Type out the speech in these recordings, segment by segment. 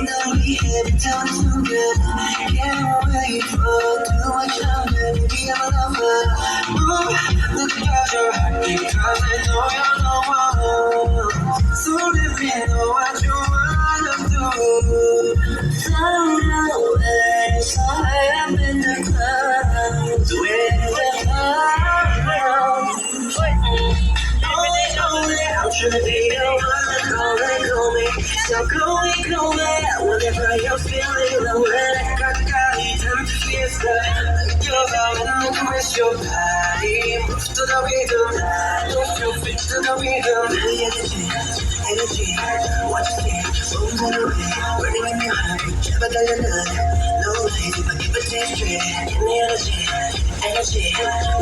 know we haven't done so good. Can't wait for too much longer to be a lover. Ooh, look at your heart because I know you're the one. So let me know what you wanna do. Float away, so high up in the clouds, with the clouds. I'm trying to be the one, call me. So call me, whenever you're feeling low, and I got time to fiesta. You're about to miss your body, move to the rhythm, move your feet to the rhythm. Energy, what you say, moves on the way, burning in your heart, never done another. No lies, but keep it straight. Give me energy,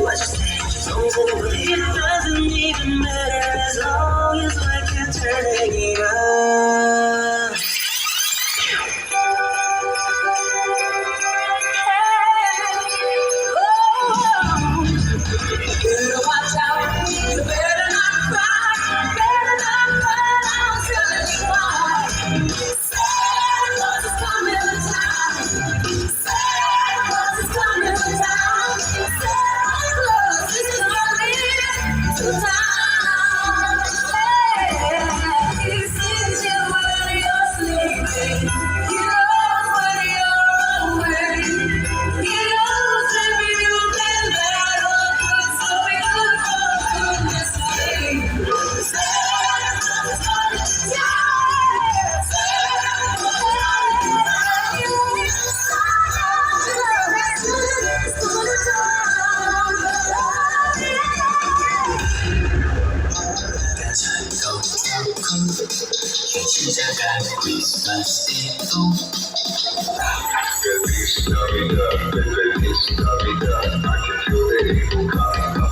what you say, moves on the way. It doesn't even matter as long as I can turn it on. Better watch out, you better not cry, better not cry, I'm telling you why. Santa Claus is coming to town, Santa Claus is coming to town, Santa Claus is coming to town. Hey, he sees you when you're sleeping, he knows when you're awake, he knows every you can battle. Christmas Eve. Feliz Navidad, feliz Navidad. I can feel the evil coming.